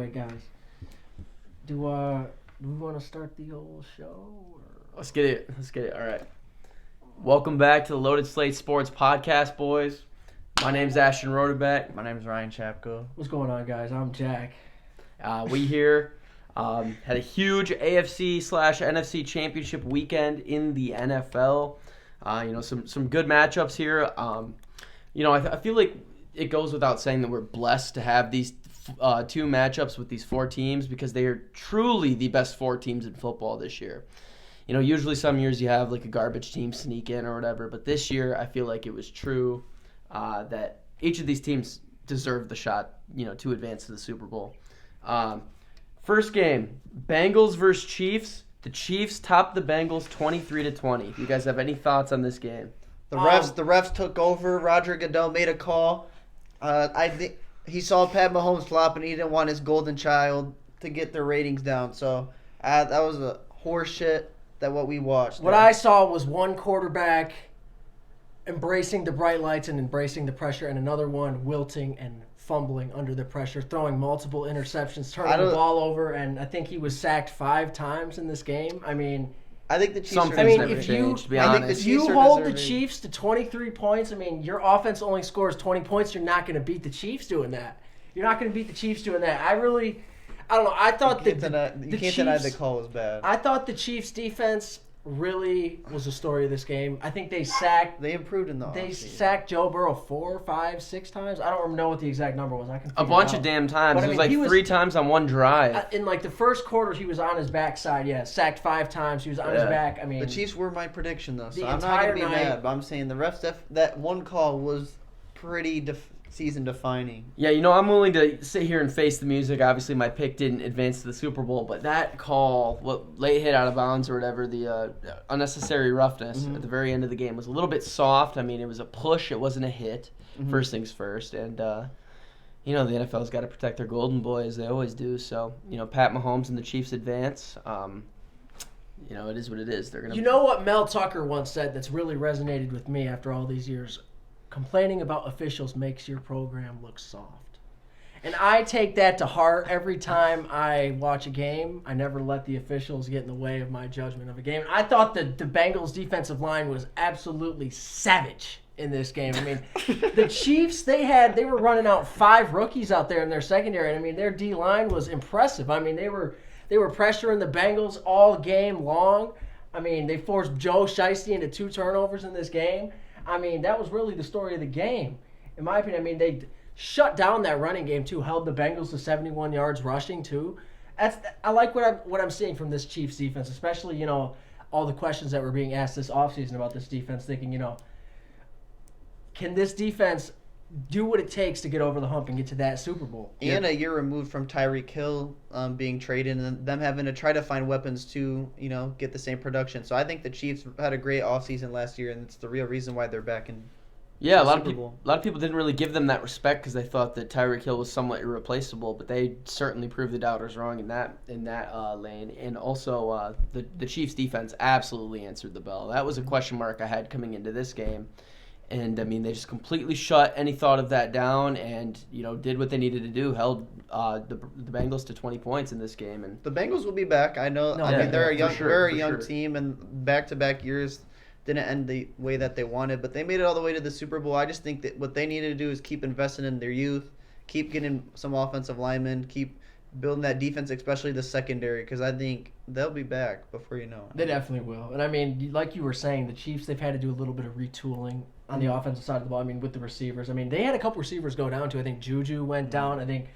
Anyway, guys, do we want to start the whole show? Or? Let's get it. All right. Welcome back to the Loaded Slate Sports Podcast, boys. My name's Ashton Rodebeck. My name's Ryan Chapko. What's going on, guys? I'm Jack. We here had a huge AFC/NFC championship weekend in the NFL. Some good matchups here. I feel like it goes without saying that we're blessed to have these two matchups with these four teams because they are truly the best four teams in football this year. Usually some years you have like a garbage team sneak in or whatever, but this year I feel like it was true that each of these teams deserved the shot, to advance to the Super Bowl. First game, Bengals versus Chiefs. The Chiefs topped the Bengals 23-20. You guys have any thoughts on this game? The refs took over. Roger Goodell made a call. I think he saw Pat Mahomes flop, and he didn't want his golden child to get their ratings down. So that was a horse shit that what we watched. What I saw was one quarterback embracing the bright lights and embracing the pressure, and another one wilting and fumbling under the pressure, throwing multiple interceptions, turning the ball over, and I think he was sacked 5 times in this game. I think the Chiefs if you hold the Chiefs to 23 points, your offense only scores 20 points, you're not going to beat the Chiefs doing that. You're not going to beat the Chiefs doing that. I don't know. I thought you can't deny the call was bad. I thought the Chiefs' defense really was the story of this game. I think they improved in the offseason. They sacked Joe Burrow 4, 5, 6 times. I don't know what the exact number was. A bunch of damn times. It was like 3 times on one drive. In the first quarter, he was on his backside. Yeah, sacked 5 times. He was on his back. The Chiefs were my prediction though, so I'm not gonna be mad. But I'm saying the refs that one call was pretty season defining. Yeah, I'm willing to sit here and face the music. Obviously, my pick didn't advance to the Super Bowl, but that call, late hit out of bounds or whatever, the unnecessary roughness at the very end of the game was a little bit soft. It was a push. It wasn't a hit. First things first. And, the NFL's got to protect their golden boy, as they always do. So, Pat Mahomes and the Chiefs advance. It is what it is. They're gonna. You know what Mel Tucker once said that's really resonated with me after all these years? Complaining about officials makes your program look soft. And I take that to heart every time I watch a game. I never let the officials get in the way of my judgment of a game. I thought the Bengals defensive line was absolutely savage in this game. The Chiefs, they were running out 5 rookies out there in their secondary. And their D-line was impressive. They were pressuring the Bengals all game long. They forced Joe Shiesty into 2 turnovers in this game. That was really the story of the game. In my opinion, they shut down that running game, too. Held the Bengals to 71 yards rushing, too. I like what I'm seeing from this Chiefs defense, especially, all the questions that were being asked this offseason about this defense, thinking, can this defense do what it takes to get over the hump and get to that Super Bowl? And a year removed from Tyreek Hill being traded and them having to try to find weapons to, get the same production. So I think the Chiefs had a great offseason last year, and it's the real reason why they're back in a lot of people didn't really give them that respect because they thought that Tyreek Hill was somewhat irreplaceable, but they certainly proved the doubters wrong in that lane. And also the Chiefs defense absolutely answered the bell. That was a question mark I had coming into this game. And, they just completely shut any thought of that down and, did what they needed to do, held the Bengals to 20 points in this game. And the Bengals will be back. I know. They're a young team, and back-to-back years didn't end the way that they wanted, but they made it all the way to the Super Bowl. I just think that what they needed to do is keep investing in their youth, keep getting some offensive linemen, keep building that defense, especially the secondary, because I think they'll be back before you know it. They definitely will. And, like you were saying, the Chiefs, they've had to do a little bit of retooling on the offensive side of the ball, with the receivers. They had a couple receivers go down, too. I think Juju went down. I think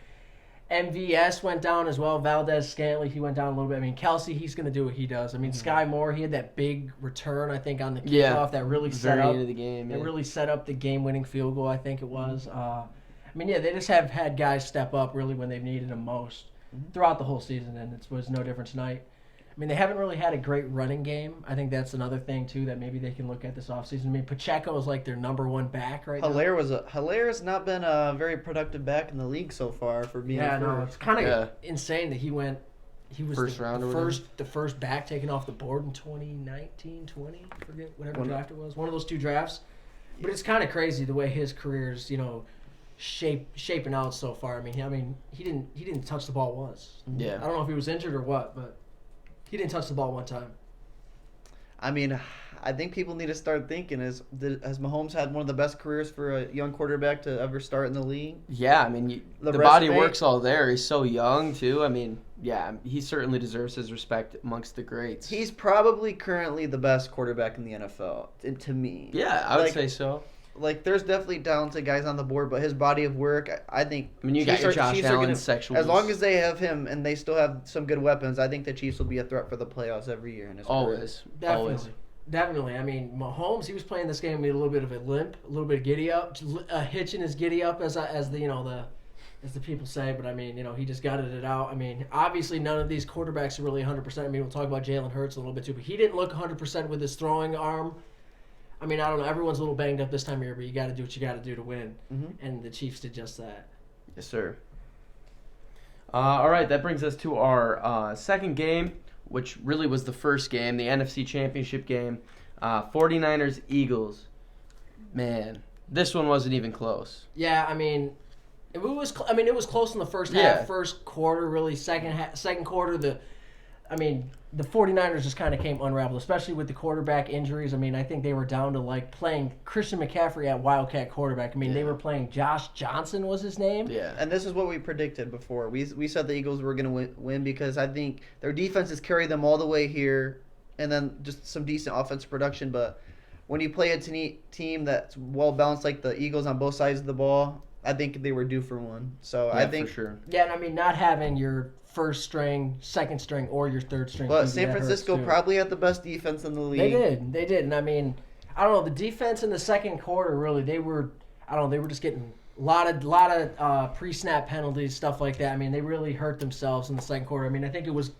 MVS went down as well. Valdez-Scantling, he went down a little bit. Kelsey, he's going to do what he does. Sky Moore, he had that big return, I think, on the kickoff that really set up the game. It really set up the game-winning field goal, I think it was. They just have had guys step up really when they've needed them most throughout the whole season, and it was no different tonight. They haven't really had a great running game. I think that's another thing, too, that maybe they can look at this offseason. Pacheco is like their number 1 back right now. Hilaire's not been a very productive back in the league so far for being it's kind of insane that he was the first back taken off the board in 2019, 20, forget whatever draft it was. One of those 2 drafts. But it's kind of crazy the way his career's, shaping out so far. I mean, he didn't touch the ball once. Yeah. I don't know if he was injured or what, but he didn't touch the ball one time. I mean, I think people need to start thinking: has Mahomes had one of the best careers for a young quarterback to ever start in the league? Yeah, I mean, the body work's all there. He's so young too. I mean, yeah, he certainly deserves his respect amongst the greats. He's probably currently the best quarterback in the NFL, to me. Yeah, I would say so. Like, there's definitely talented guys on the board, but his body of work, I think. I mean, you got your Josh Allen sexuals. As long as they have him and they still have some good weapons, I think the Chiefs will be a threat for the playoffs every year in his career. Definitely. I mean, Mahomes, he was playing this game with a little bit of a limp, a little bit of giddy up, a hitch in his giddy up, as the people say. But I mean, he just gutted it out. I mean, obviously none of these quarterbacks are really 100%. I mean, we'll talk about Jalen Hurts a little bit too, but he didn't look 100% with his throwing arm. I mean, I don't know. Everyone's a little banged up this time of year, but you got to do what you got to do to win. Mm-hmm. And the Chiefs did just that. Yes, sir. All right, that brings us to our second game, which really was the first game, the NFC Championship game. 49ers-Eagles. Man, this one wasn't even close. Yeah, I mean, it was close in the first half, first quarter, really. Second quarter, the 49ers just kind of came unraveled, especially with the quarterback injuries. I mean, I think they were down to, playing Christian McCaffrey at Wildcat quarterback. I mean, They were playing Josh Johnson was his name. Yeah. And this is what we predicted before. We said the Eagles were going to win because I think their defenses carry them all the way here and then just some decent offensive production. But when you play a team that's well-balanced like the Eagles on both sides of the ball, I think they were due for one. So I think for sure. Yeah, and I mean, not having your first string, second string, or your third string. But San Francisco probably had the best defense in the league. They did. And I mean, I don't know, the defense in the second quarter, really, they were just getting a lot of pre-snap penalties, stuff like that. I mean, they really hurt themselves in the second quarter. I mean, I think it was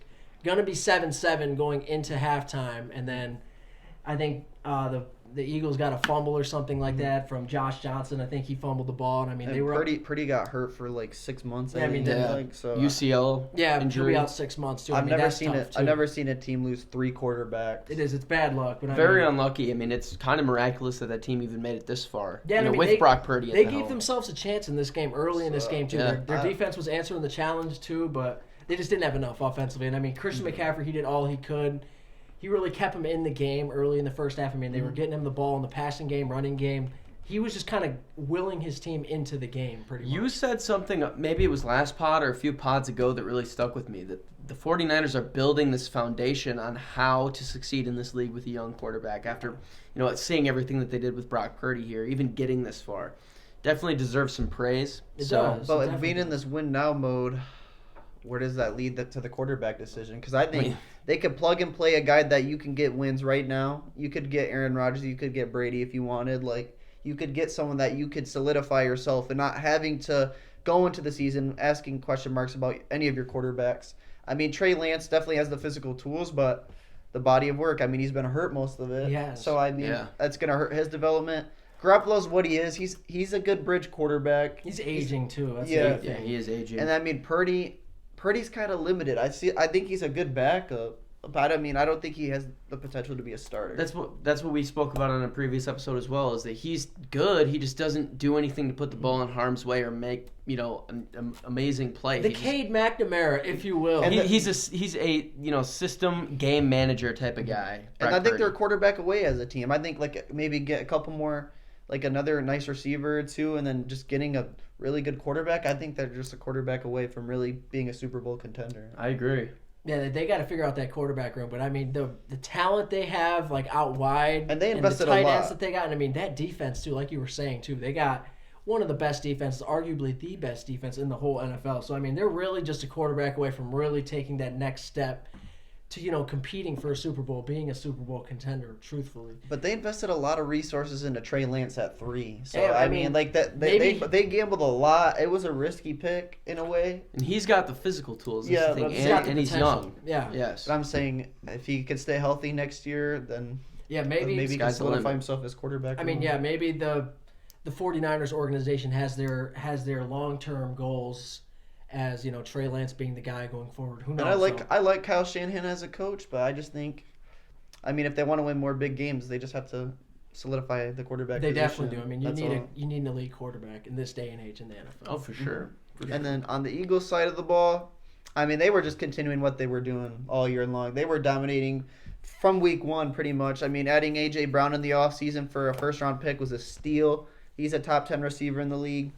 going to be 7-7 going into halftime, and then I think the Eagles got a fumble or something like that from Josh Johnson. I think he fumbled the ball, and I mean, they were Purdy got hurt for 6 months. UCL injury. He'll be out 6 months too. I've never seen a team lose 3 quarterbacks. It's bad luck. But very unlucky. I mean, it's kind of miraculous that team even made it this far. Yeah, with Brock Purdy. They gave themselves a chance in this game in this game too. Yeah. Their defense was answering the challenge too, but they just didn't have enough offensively. And I mean, Christian McCaffrey, he did all he could. He really kept him in the game early in the first half. I mean, they were getting him the ball in the passing game, running game. He was just kind of willing his team into the game pretty much. You said something, maybe it was last pod or a few pods ago, that really stuck with me, that the 49ers are building this foundation on how to succeed in this league with a young quarterback after, seeing everything that they did with Brock Purdy here, even getting this far. Definitely deserves some praise. It does. But being in this win-now mode, where does that lead to the quarterback decision? Because I think they could plug and play a guy that you can get wins right now. You could get Aaron Rodgers. You could get Brady if you wanted. You could get someone that you could solidify yourself and not having to go into the season asking question marks about any of your quarterbacks. I mean, Trey Lance definitely has the physical tools, but the body of work, I mean, he's been hurt most of it. Yes. So, I mean, that's going to hurt his development. Garoppolo's what he is. He's a good bridge quarterback. He's aging, too. That's the big thing. He is aging. And, I mean, Purdy's kind of limited. I think he's a good backup, but I mean, I don't think he has the potential to be a starter. That's what we spoke about on a previous episode as well. Is that he's good. He just doesn't do anything to put the ball in harm's way or make an amazing play. The Cade McNamara, if you will. And he's a system game manager type of guy. And I think they're a quarterback away as a team. I think maybe get a couple more. Another nice receiver or two, and then just getting a really good quarterback. I think they're just a quarterback away from really being a Super Bowl contender. I agree. Yeah, they got to figure out that quarterback room. But I mean, the talent they have out wide, and they invested and the tight a lot. ends that they got, and I mean that defense too, like you were saying too. They got one of the best defenses, arguably the best defense in the whole NFL. So I mean, they're really just a quarterback away from really taking that next step to competing for a Super Bowl, being a Super Bowl contender, truthfully. But they invested a lot of resources into Trey Lance at 3. So yeah, I mean that they gambled a lot. It was a risky pick in a way. And he's got the physical tools. Yeah, and he's young. Yeah. Yes. But I'm saying if he can stay healthy next year, then maybe he can solidify himself as quarterback. I mean, maybe the 49ers organization has their long-term goals as Trey Lance being the guy going forward. Who knows? And I like Kyle Shanahan as a coach, but I just think, I mean, if they want to win more big games, they just have to solidify the quarterback They position. definitely do. I mean, you need an elite quarterback in this day and age in the NFL. Oh, for sure. And then on the Eagles side of the ball, I mean, they were just continuing what they were doing all year long. They were dominating from week one pretty much. I mean, adding A.J. Brown in the offseason for a first-round pick was a steal. He's a top 10 receiver in the league.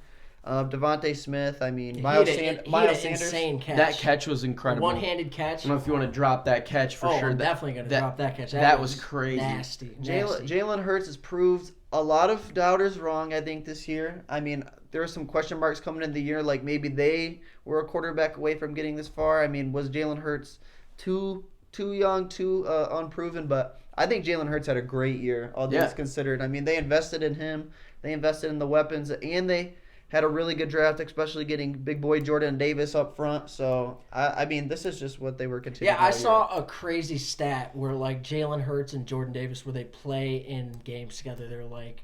Devontae Smith, I mean, Miles Sanders. Insane catch. That catch was incredible. One-handed catch. I don't know if you want to drop that catch for sure. I'm definitely going to drop that catch. That was crazy. Nasty. Jalen Hurts has proved a lot of doubters wrong, I think, this year. I mean, there were some question marks coming into the year, like maybe they were a quarterback away from getting this far. I mean, was Jalen Hurts too young, too unproven? But I think Jalen Hurts had a great year, all things considered. I mean, they invested in him. They invested in the weapons, and they had a really good draft, especially getting big boy Jordan Davis up front. So, I mean, this is just what they were continuing. Yeah, I saw a crazy stat where, like, Jalen Hurts and Jordan Davis, where they play in games together, they're like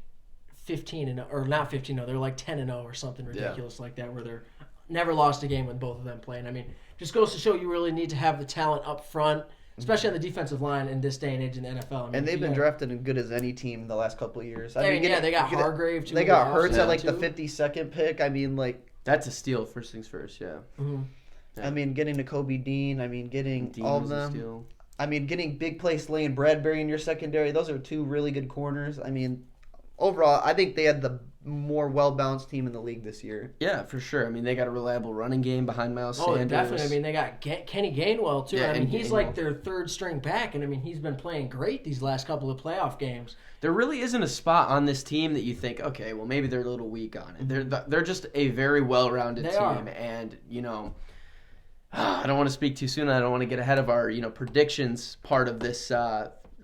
15-0, or not 15-0, they're like 10-0 or something ridiculous like that, where they're never lost a game with both of them playing. I mean, just goes to show you really need to have the talent up front, especially on the defensive line in this day and age in the NFL. I mean, and they've been drafted as good as any team the last couple of years. They got Hargrave too. They got Hurts at like the 52nd pick. I mean, like that's a steal. First things first, yeah. Mm-hmm. I mean, getting to Kobe Dean. I mean, getting all of them. I mean, getting big play Slay and Bradbury in your secondary. Those are two really good corners. I mean, overall, I think they had the more well-balanced team in the league this year. Yeah, for sure. I mean, they got a reliable running game behind Miles Sanders. Oh, definitely. I mean, they got Kenny Gainwell, too. Yeah, I mean, he's like their third-string back, and, I mean, he's been playing great these last couple of playoff games. There really isn't a spot on this team that you think, okay, well, maybe they're a little weak on it. They're just a very well-rounded team. Are. And, you know, I don't want to speak too soon. I don't want to get ahead of our, predictions part of this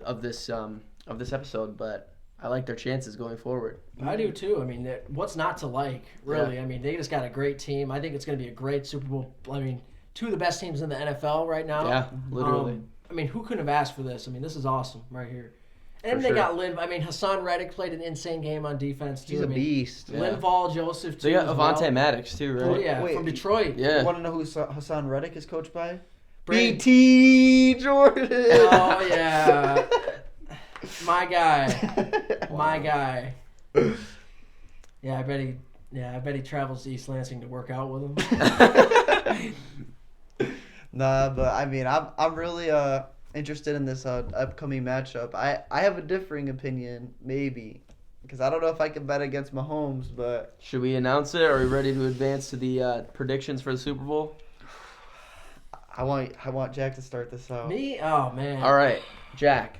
episode, but I like their chances going forward. I do too. I mean, what's not to like, really? Yeah. I mean, they just got a great team. I think it's going to be a great Super Bowl. I mean, two of the best teams in the NFL right now. Yeah, literally. I mean, who couldn't have asked for this? I mean, this is awesome right here. And they got Hassan Reddick played an insane game on defense too. He's a beast. Linval Joseph too. They got Avonte Maddox too, right? Oh yeah, from Detroit. Yeah. You want to know who Hassan Reddick is coached by? BT Jordan. Oh yeah. My guy. Yeah, I bet he travels to East Lansing to work out with him. Nah, but I mean, I'm really interested in this upcoming matchup. I have a differing opinion, maybe, because I don't know if I can bet against Mahomes. But should we announce it? Are we ready to advance to the predictions for the Super Bowl? I want Jack to start this out. Me? Oh man. All right, Jack.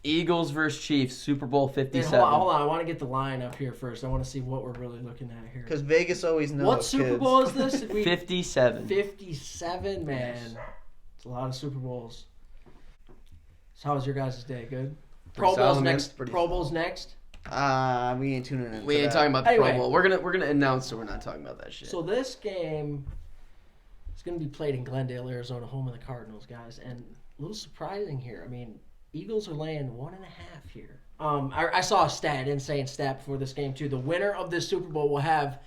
Eagles versus Chiefs, Super Bowl 57. Hold on. I want to get the line up here first. I want to see what we're really looking at here. Because Vegas always knows. What Super Bowl is this? 57. 57, man. It's a lot of Super Bowls. So how was your guys' day? Good? Pro Bowl's next. Pro Bowl's next? We ain't tuning in. We ain't talking about the Pro Bowl. We're gonna announce, so we're not talking about that shit. So this game is gonna be played in Glendale, Arizona, home of the Cardinals, guys. And a little surprising here. I mean, Eagles are laying 1.5 here. I saw a stat, insane stat before this game too. The winner of this Super Bowl will have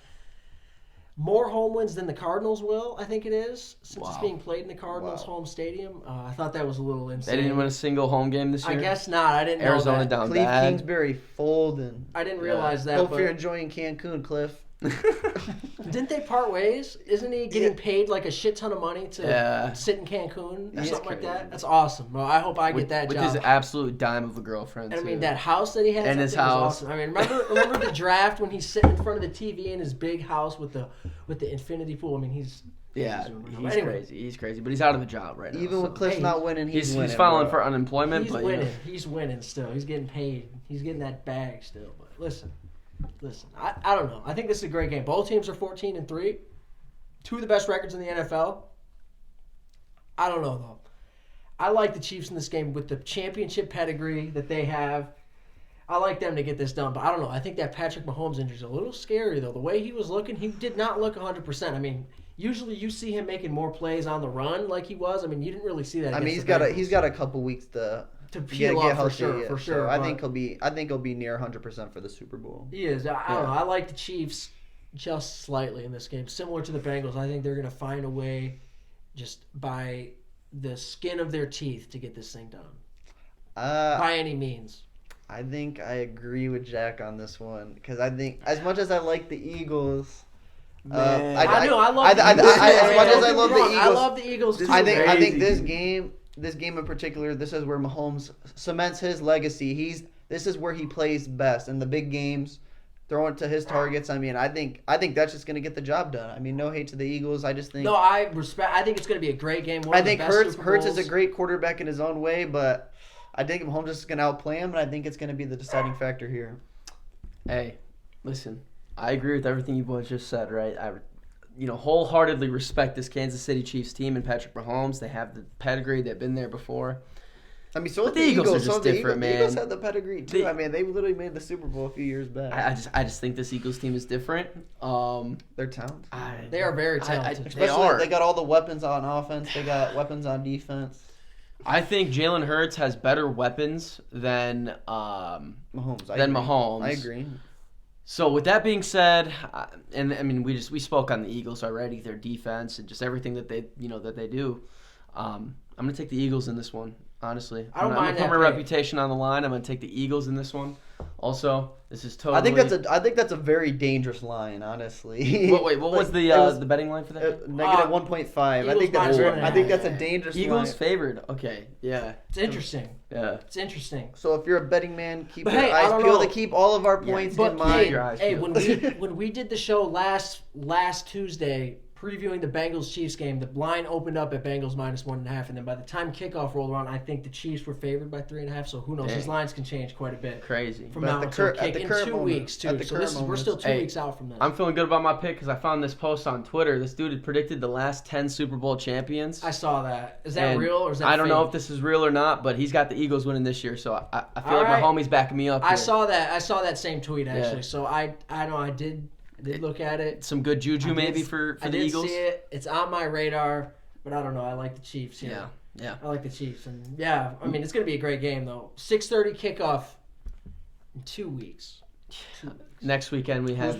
more home wins than the Cardinals will, I think it is, since it's being played in the Cardinals' home stadium. I thought that was a little insane. They didn't win a single home game this year? I guess not. I didn't know Arizona that. down Cliff bad. Kingsbury folding. I didn't realize that. Hope you're enjoying Cancun, Cliff. Didn't they part ways? Isn't he getting paid like a shit ton of money to sit in Cancun or something like that? That's awesome. Well, I hope I get that job. With his absolute dime of a girlfriend, and I mean, that house that he has. And his house. Was awesome. I mean, remember the draft when he's sitting in front of the TV in his big house with the infinity pool? I mean, he's crazy. He's crazy, but he's out of a job right now. Even with Cliff not winning, he's winning. He's filing for unemployment. He's winning. He's winning still. He's getting paid. He's getting that bag still. But listen, I don't know. I think this is a great game. Both teams are 14-3. Two of the best records in the NFL. I don't know, though. I like the Chiefs in this game with the championship pedigree that they have. I like them to get this done, but I don't know. I think that Patrick Mahomes injury is a little scary, though. The way he was looking, he did not look 100%. I mean, usually you see him making more plays on the run like he was. I mean, you didn't really see that. I mean, he's got a couple weeks to peel off for sure. So I think he'll be near 100% for the Super Bowl. He is. I don't know. I like the Chiefs just slightly in this game, similar to the Bengals. I think they're going to find a way, just by the skin of their teeth, to get this thing done. By any means. I think I agree with Jack on this one because I think as much as I like the Eagles, I love the Eagles too. I think this game in particular, this is where Mahomes cements his legacy. This is where he plays best in the big games, throwing to his targets. I mean, I think that's just gonna get the job done. I mean, no hate to the Eagles. I just think I think it's gonna be a great game. I think Hurts is a great quarterback in his own way, but I think Mahomes is gonna outplay him, and I think it's gonna be the deciding factor here. Hey, listen, I agree with everything you boys just said. Right, I wholeheartedly respect this Kansas City Chiefs team and Patrick Mahomes. They have the pedigree. They've been there before. I mean, so the Eagles are just different, man. The Eagles had the pedigree too. I mean, they literally made the Super Bowl a few years back. I just think this Eagles team is different. They're talented. They are very talented. They got all the weapons on offense. They got weapons on defense. I think Jalen Hurts has better weapons than Mahomes. I agree. So with that being said, and I mean we spoke on the Eagles already, their defense and just everything that they do. I'm gonna take the Eagles in this one. Honestly, I'm gonna put my reputation on the line. I'm gonna take the Eagles in this one. Also, this is totally. I think that's a very dangerous line. Honestly. What was the betting line for that? Negative 1.5. I think that's a dangerous Eagles line. favored. Okay, yeah. It's interesting. Yeah, it's interesting. So if you're a betting man, keep your eyes peeled to keep all of our points in mind. Hey, when we did the show last Tuesday, previewing the Bengals-Chiefs game, the line opened up at Bengals -1.5, and then by the time kickoff rolled around, I think the Chiefs were favored by 3.5. So who knows? These lines can change quite a bit. Crazy. From now until kick in 2 weeks too. So we're still 2 weeks out from that. I'm feeling good about my pick because I found this post on Twitter. This dude had predicted the last 10 Super Bowl champions. I saw that. Is that real or is that I don't fake? know if this is real or not, but he's got the Eagles winning this year. So I feel like my homie's backing me up. I saw that same tweet actually. Yeah. So I did look at it. Some good juju maybe for the Eagles. I did see it. It's on my radar, but I don't know. I like the Chiefs. Yeah. I like the Chiefs, and I mean it's gonna be a great game though. 6:30 kickoff in 2 weeks. Next weekend we have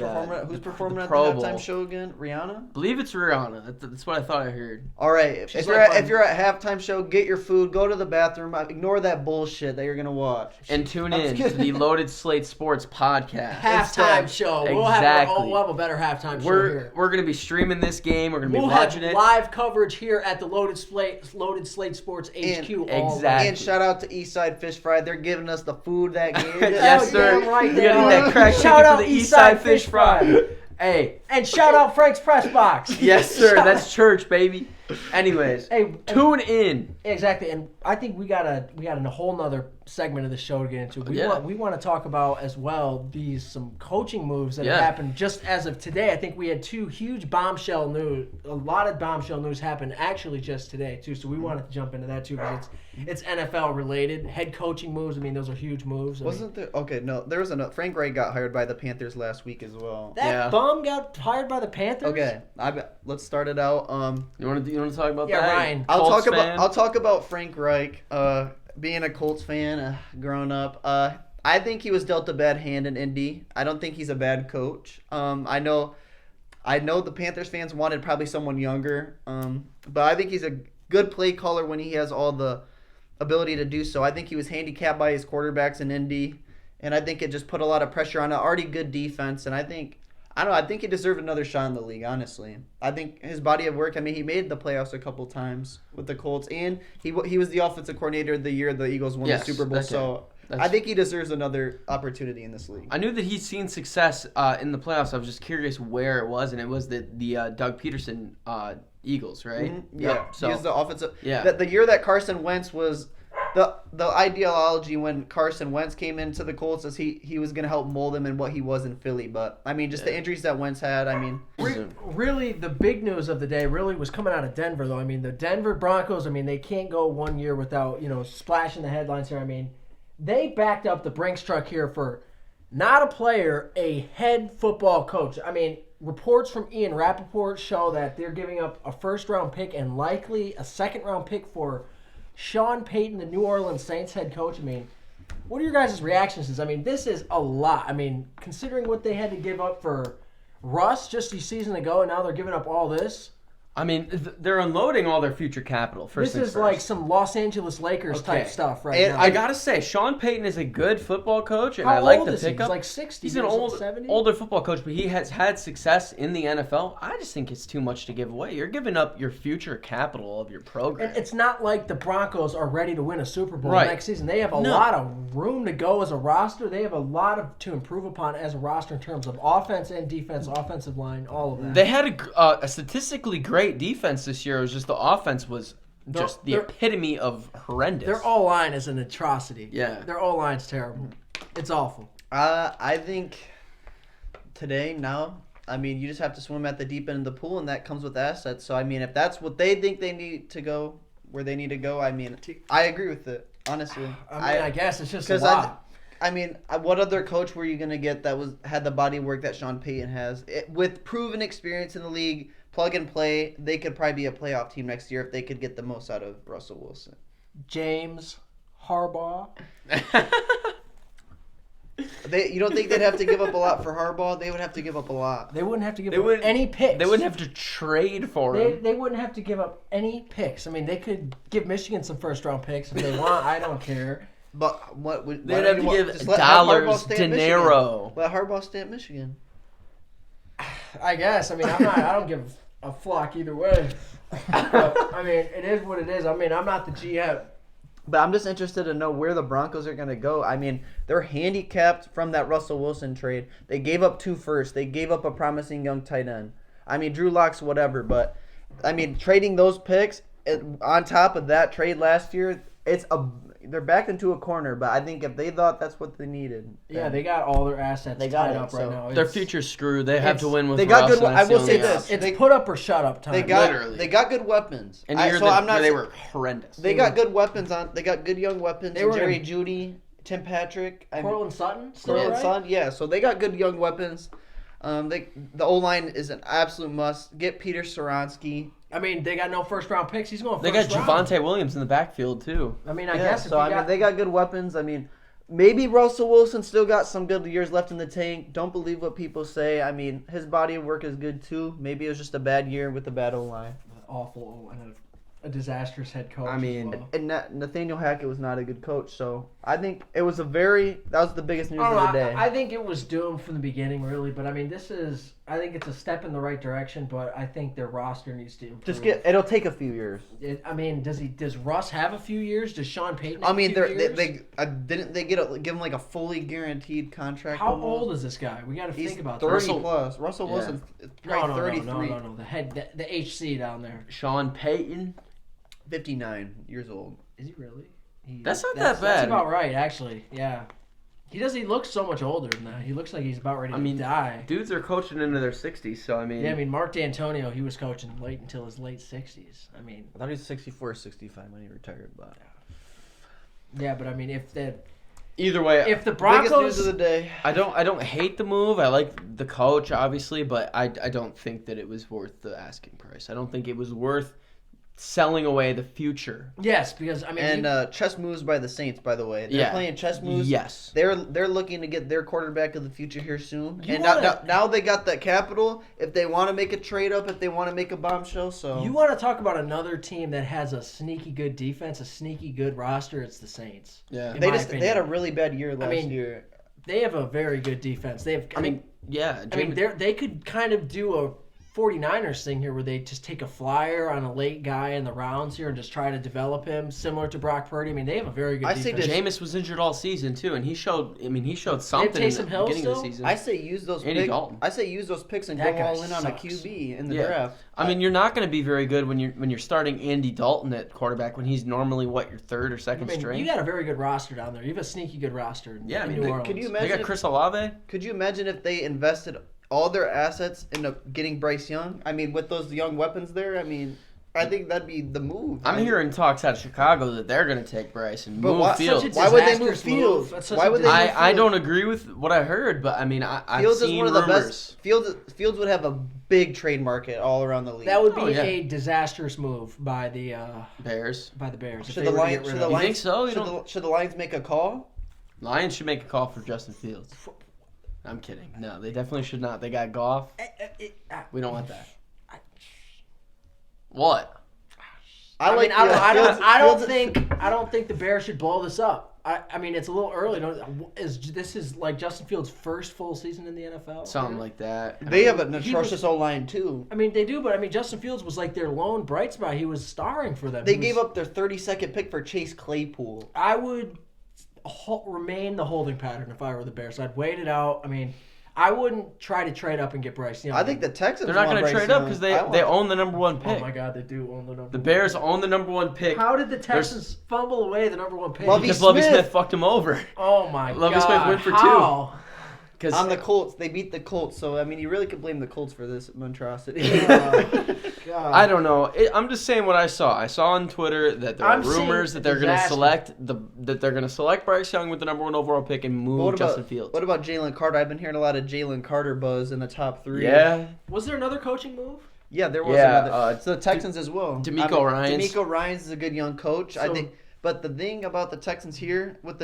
who's performing at the halftime show again? Rihanna? I believe it's Rihanna. That's what I thought I heard. All right. If you're at halftime show, get your food, go to the bathroom, ignore that bullshit that you're gonna watch, and tune in to the Loaded Slate Sports podcast. Halftime show. Exactly. We'll have a better halftime show here. We're gonna be streaming this game. We're gonna be watching it. Live coverage here at the Loaded Slate Sports HQ. Exactly. And shout out to Eastside Fish Fry. They're giving us the food that game. Yes, sir. Right there. We're gonna need that crack chicken for the Eastside Fish Fry. Hey. And shout out Frank's Press Box. Yes, sir. That's church, baby. Anyways, tune in. Exactly, and I think we got a whole nother segment of the show to get into. We want to talk about as well some coaching moves that have happened just as of today. I think we had 2 huge bombshell news. A lot of bombshell news happened actually just today too. So we wanted to jump into that too because it's NFL related. Head coaching moves. I mean, those are huge moves. There? Okay, no. There was Frank Reich got hired by the Panthers last week as well. That bum got hired by the Panthers. Okay, let's start it out. You want to talk about that? Yeah, Ryan. I'll talk about Frank Reich. Being a Colts fan, growing up, I think he was dealt a bad hand in Indy. I don't think he's a bad coach. I know the Panthers fans wanted probably someone younger, but I think he's a good play caller when he has all the ability to do so. I think he was handicapped by his quarterbacks in Indy, and I think it just put a lot of pressure on an already good defense. And I think he deserved another shot in the league, honestly. I think his body of work, I mean, he made the playoffs a couple times with the Colts, and he was the offensive coordinator the year the Eagles won the Super Bowl. So I think he deserves another opportunity in this league. I knew that he'd seen success in the playoffs. I was just curious where it was, and it was the Doug Peterson Eagles, right? Mm-hmm. Yeah. So he was the offensive. Yeah. The year that Carson Wentz was the ideology when Carson Wentz came into the Colts is he was going to help mold him in what he was in Philly. But, I mean, just the injuries that Wentz had, I mean. Really, the big news of the day really was coming out of Denver, though. I mean, the Denver Broncos, I mean, they can't go 1 year without, splashing the headlines here. I mean, they backed up the Brinks truck here for not a player, a head football coach. I mean, reports from Ian Rappaport show that they're giving up a first-round pick and likely a second-round pick for Sean Payton, the New Orleans Saints head coach. I mean, what are your guys' reactions? I mean, this is a lot. I mean, considering what they had to give up for Russ just a season ago, and now they're giving up all this. I mean, they're unloading all their future capital. This is like some Los Angeles Lakers type stuff now. I gotta say, Sean Payton is a good football coach, and How I like old the is he? pickup. He's like 60. He's an older football coach, but he has had success in the NFL. I just think it's too much to give away. You're giving up your future capital of your program. And it's not like the Broncos are ready to win a Super Bowl next season. They have a lot of room to go as a roster. They have a lot to improve upon as a roster in terms of offense and defense, offensive line, all of that. They had a statistically great defense this year. It was just the offense was just the epitome of horrendous. Their O-line is an atrocity. Yeah. Their O-line's terrible. It's awful. I think now, I mean, you just have to swim at the deep end of the pool, and that comes with assets. So, I mean, if that's what they think they need to go, where they need to go, I mean, I agree with it, honestly. I guess it's just a lot. What other coach were you going to get that had the body work that Sean Payton has? With proven experience in the league, plug and play, they could probably be a playoff team next year if they could get the most out of Russell Wilson. James Harbaugh. You don't think they'd have to give up a lot for Harbaugh? They would have to give up a lot. They wouldn't have to give up any picks. They wouldn't have to trade for him. They wouldn't have to give up any picks. I mean, they could give Michigan some first-round picks if they want. I don't care. But what would they'd have to give dollars, dinero. Let Harbaugh stay at Michigan. I guess. I mean, I don't give a flock either way. But, I mean, it is what it is. I mean, I'm not the GM. But I'm just interested to know where the Broncos are going to go. I mean, they're handicapped from that Russell Wilson trade. They gave up 2 firsts. They gave up a promising young tight end. I mean, Drew Lock's whatever. But, I mean, trading those picks on top of that trade last year, they're backed into a corner. But I think if they thought that's what they needed. Yeah, they got all their assets tied up right now. Their future's screwed. They have to win with they got Russ. Good. I will say this: it's put up or shut up time. They got good weapons. And they were horrendous. They got good weapons on. They got good young weapons. Jerry Jeudy, Tim Patrick, Cortland Sutton. Yeah, so they got good young weapons. The O-line is an absolute must. Get Peter Skoronsky. I mean, they got no first-round picks. He's going first round. They got Javonte Williams in the backfield, too. I mean, I guess. They got good weapons. I mean, maybe Russell Wilson still got some good years left in the tank. Don't believe what people say. I mean, his body of work is good, too. Maybe it was just a bad year with the bad O-line. Awful O-line. A disastrous head coach. I mean, and Nathaniel Hackett was not a good coach, so I think it was that was the biggest news of the day. I think it was doomed from the beginning, really. But I mean, I think it's a step in the right direction. But I think their roster needs to improve. It'll take a few years. Does Russ have a few years? Does Sean Payton? Didn't they give him like a fully guaranteed contract? How old is this guy? We got to think about 30 plus. Russell Wilson's probably 33. No. The HC down there. Sean Payton. 59 years old. Is he really? That's not that bad. That's about right, actually. Yeah. He looks so much older than that. He looks like he's about ready to die. Dudes are coaching into their 60s, so I mean... Yeah, I mean, Mark D'Antonio, he was coaching until his late 60s. I mean... I thought he was 64 or 65 when he retired, but... Yeah, but I mean, Either way, if the Broncos... Biggest news of the day. I don't hate the move. I like the coach, obviously, but I don't think that it was worth the asking price. I don't think it was worth... selling away the future. Yes, because I mean, chess moves by the Saints. By the way, they're playing chess moves. Yes, they're looking to get their quarterback of the future here soon. Now they got the capital. If they want to make a trade up, if they want to make a bombshell, so you want to talk about another team that has a sneaky good defense, a sneaky good roster. It's the Saints. Yeah, they had a really bad year last year. They have a very good defense. They have. They could kind of do a 49ers thing here where they just take a flyer on a late guy in the rounds here and just try to develop him similar to Brock Purdy. I mean, they have a very good defense. Jameis was injured all season too, and he showed something in the beginning of the season. I say use those picks and go all in on a QB in the draft. I mean, you're not going to be very good when you're starting Andy Dalton at quarterback when he's normally your third or second string. You got a very good roster down there. You have a sneaky good roster. In New Orleans. Could you imagine? They got Chris Olave. Could you imagine if they invested all their assets into getting Bryce Young? I mean, with those young weapons there, I mean, I think that'd be the move. I'm hearing talks out of Chicago that they're going to take Bryce and move Fields. Why would they move Fields? I don't agree with what I heard, but I mean, I've seen rumors. Best. Fields would have a big trade market all around the league. That would be a disastrous move by the Bears. By the Bears. Should the Lions? You think so? Should the Lions make a call? Lions should make a call for Justin Fields. I'm kidding. No, they definitely should not. They got Goff. We don't want that. What? I don't think the Bears should blow this up. I mean, it's a little early. This is like Justin Fields' first full season in the NFL? Something like that. They have an atrocious O-line, too. I mean, they do, but I mean, Justin Fields was like their lone bright spot. He was starring for them. They gave up their 32nd pick for Chase Claypool. I would remain the holding pattern if I were the Bears. I'd wait it out. I mean, I wouldn't try to trade up and get Bryce Young. I think the Texans They're not going to trade up because they own the number one pick. Oh, my God, they do own the number one. The Bears own the number one pick. How did the Texans fumble away the number one pick? Because Lovie Smith fucked him over. Oh, my God. Lovie Smith went for How? 2. On the Colts, they beat the Colts, so I mean, you really could blame the Colts for this monstrosity. I don't know. I'm just saying what I saw. I saw on Twitter that there are rumors that they're going to select Bryce Young with the number one overall pick and move Justin Fields. What about Jalen Carter? I've been hearing a lot of Jalen Carter buzz in the top 3. Yeah. Was there another coaching move? Yeah, there was another. So the Texans as well. D'Amico Ryans is a good young coach. I think. But the thing about the Texans here with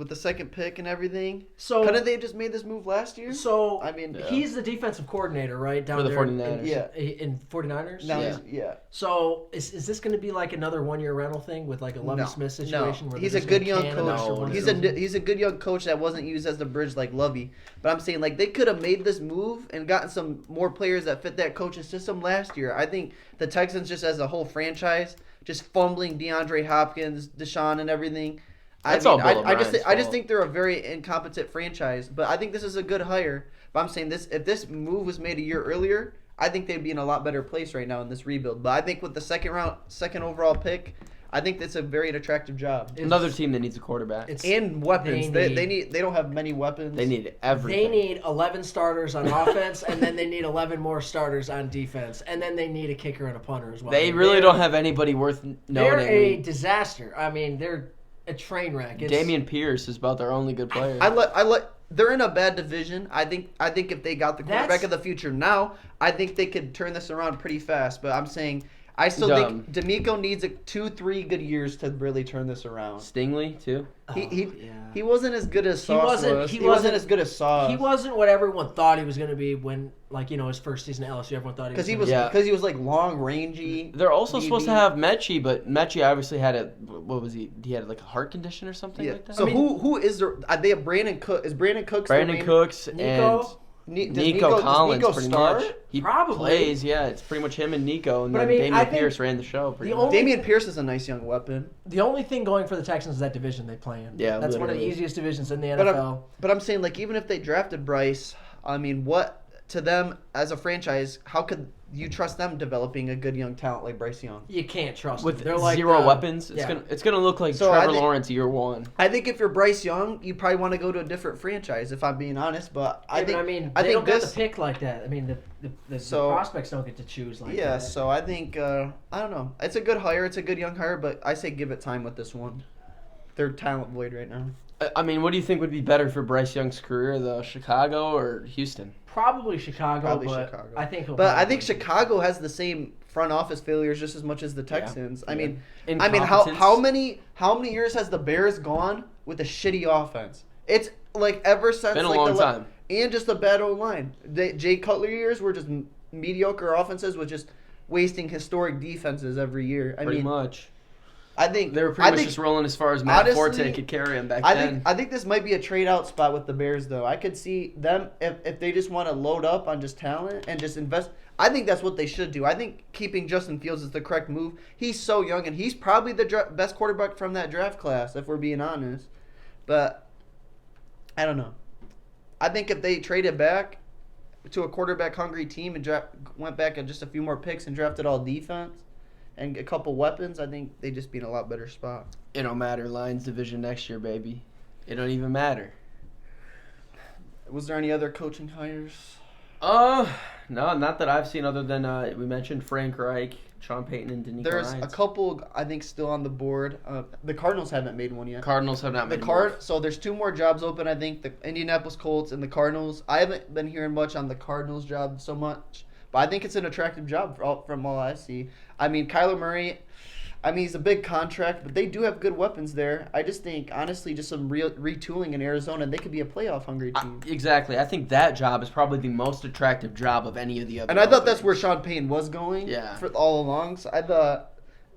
the second pick and everything. So couldn't they have just made this move last year? So I mean, he's the defensive coordinator, right? Down for the there 49ers. In 49ers? Yeah. So is this going to be like another 1-year rental thing with like a Lovie Smith situation? No. Where he's a good young coach. He's a good young coach that wasn't used as the bridge like Lovie. But I'm saying like they could have made this move and gotten some more players that fit that coaching system last year. I think the Texans just as a whole franchise just fumbling DeAndre Hopkins, Deshaun, and everything. I just think they're a very incompetent franchise, but I think this is a good hire. But I'm saying this: if this move was made a year earlier, I think they'd be in a lot better place right now in this rebuild. But I think with the second overall pick, I think that's a very attractive job. Another team that needs a quarterback and weapons. They don't have many weapons. They need everything. They need 11 starters on offense, and then they need 11 more starters on defense, and then they need a kicker and a punter as well. They really don't have anybody worth noting. They're a disaster. I mean, they're a train wreck. Damian Pierce is about their only good player. They're in a bad division. I think if they got the quarterback of the future now, I think they could turn this around pretty fast. But I'm saying I still think D'Amico needs 2-3 good years to really turn this around. Stingley too. He wasn't as good as Sauce was. He wasn't as good as Sauce. He wasn't what everyone thought he was going to be when, his first season at LSU. Everyone thought he was because he was like long rangy. They're also supposed to have Mechie, but Mechie obviously had what was he? He had like a heart condition or something like that. So who is there? They have Brandon Cook. Is Brandon Cooks? Brandon Cooks Nico? And Nico Collins pretty start? much. He probably plays. Yeah, it's pretty much him and Nico, and then Damian Pierce ran the show. Damian Pierce is a nice young weapon. The only thing going for the Texans is that division they play in. Yeah, that's one of the easiest divisions in the NFL. But I'm saying, like, even if they drafted Bryce, I mean, what to them as a franchise? How could you trust them developing a good young talent like Bryce Young? You can't trust with them. They're like zero weapons. It's gonna look like Trevor Lawrence year one. I think if you're Bryce Young, you probably want to go to a different franchise. If I'm being honest, but I think they don't get to pick like that. I mean, the prospects don't get to choose like that. Yeah, so I think I don't know. It's a good hire. It's a good young hire, but I say give it time with this one. They're talent void right now. I mean, what do you think would be better for Bryce Young's career, though? Chicago or Houston? Probably Chicago. I think Chicago has the same front office failures just as much as the Texans. Yeah. I mean, how many years has the Bears gone with a shitty offense? It's like ever since been a long time, and just a bad O-line. Jay Cutler years were just mediocre offenses with just wasting historic defenses every year. Pretty much. I think they were pretty much just rolling as far as Matt Forte could carry him back then. I think this might be a trade out spot with the Bears, though. I could see them if they just want to load up on just talent and just invest. I think that's what they should do. I think keeping Justin Fields is the correct move. He's so young, and he's probably the best quarterback from that draft class, if we're being honest. But I don't know. I think if they traded back to a quarterback-hungry team and went back at just a few more picks and drafted all defense and a couple weapons, I think they'd just be in a lot better spot. It don't matter. Lions division next year, baby. It don't even matter. Was there any other coaching hires? No, not that I've seen other than we mentioned Frank Reich, Sean Payton, and D'Amico There's Ryans. a couple, I think, still on the board. The Cardinals haven't made one yet. Cardinals have not made one. So there's 2 more jobs open, I think, the Indianapolis Colts and the Cardinals. I haven't been hearing much on the Cardinals job so much, but I think it's an attractive job from all I see. I mean, Kyler Murray, I mean, he's a big contract, but they do have good weapons there. I just think, honestly, just some real retooling in Arizona, and they could be a playoff-hungry team. Exactly. I think that job is probably the most attractive job of any of the other. And I thought that's where Sean Payton was going for all along. So I thought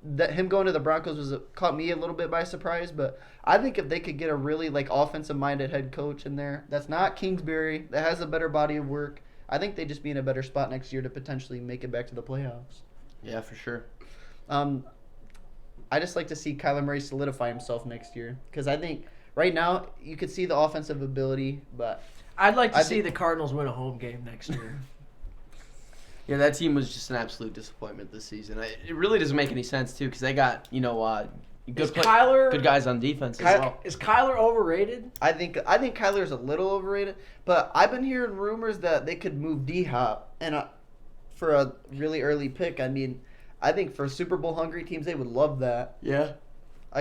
that him going to the Broncos caught me a little bit by surprise. But I think if they could get a really offensive-minded head coach in there that's not Kingsbury, that has a better body of work, I think they'd just be in a better spot next year to potentially make it back to the playoffs. Yeah, for sure. I just like to see Kyler Murray solidify himself next year because I think right now you could see the offensive ability, but I'd like to see the Cardinals win a home game next year. Yeah, that team was just an absolute disappointment this season. It really doesn't make any sense too because they got good guys on defense as well. Is Kyler overrated? I think Kyler's a little overrated, but I've been hearing rumors that they could move D-Hop and for a really early pick. I mean, I think for Super Bowl hungry teams, they would love that. Yeah.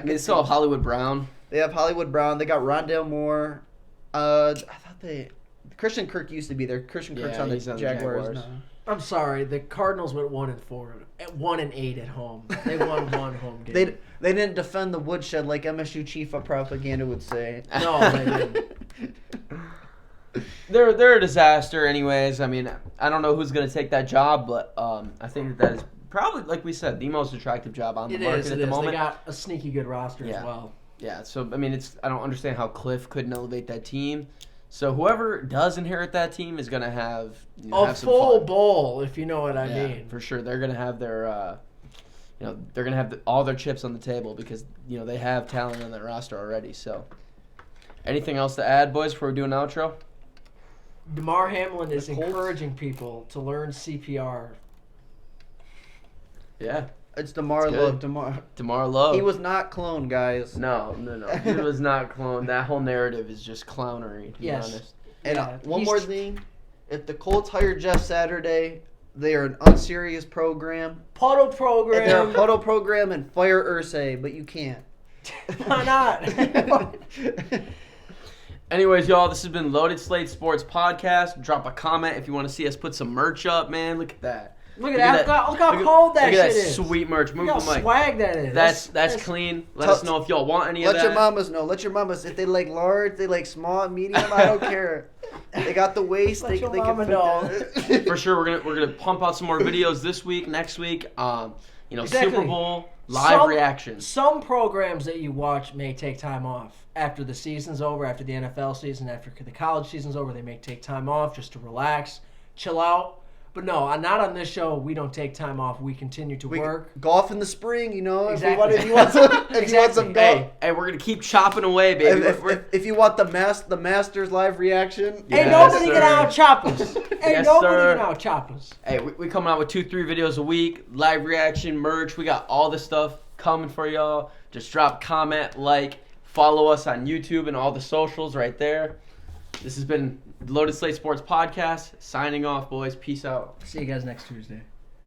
They still have Hollywood Brown. They have Hollywood Brown. They got Rondale Moore. I thought Christian Kirk used to be there. Christian Kirk's on the Jaguars now. I'm sorry, the Cardinals went 1-4, 1-8 at home. They won one home game. They didn't defend the woodshed like MSU chief of propaganda would say. No, they didn't. They're a disaster, anyways. I mean, I don't know who's going to take that job, but I think that is probably, like we said, the most attractive job on the market at the moment. They got a sneaky good roster as well. Yeah, so, I mean, I don't understand how Cliff couldn't elevate that team. So whoever does inherit that team is going to have a full bowl, if you know what I mean. For sure. They're going to have their they're going to have all their chips on the table because, they have talent on their roster already. So anything else to add, boys, before we do an outro? DeMar Hamlin is encouraging people to learn CPR. Yeah. It's DeMar Love. DeMar Love. He was not cloned, guys. No. He was not cloned. That whole narrative is just clownery, to be honest. And one more thing. If the Colts hire Jeff Saturday, they are an unserious program. Puddle program. And they're a puddle program and fire Irsay, but you can't. Why not? Anyways, y'all, this has been Loaded Slate Sports Podcast. Drop a comment if you want to see us put some merch up, man. Look at that. Look at that. Look how cold that shit is. Look at that sweet merch. Move the mic. Look how swag that is. That's clean. Let us know if y'all want any of that. Let your mamas know. Let your mamas. If they like large, they like small, medium, I don't care. They got the waist. They can know. For sure, we're gonna pump out some more videos this week, next week. Super Bowl live reactions. Some programs that you watch may take time off after the season's over, after the NFL season, after the college season's over. They may take time off just to relax, chill out. But no, not on this show. We don't take time off. We continue to work. Golf in the spring, Exactly. If you want some golf. Hey, we're gonna keep chopping away, baby. If you want the Masters live reaction, ain't nobody can out-chop us. Ain't nobody can out-chop us. Hey, we coming out with 2-3 videos a week, live reaction, merch. We got all this stuff coming for y'all. Just drop, comment, follow us on YouTube and all the socials right there. This has been Loaded Slate Sports Podcast. Signing off, boys. Peace out. See you guys next Tuesday.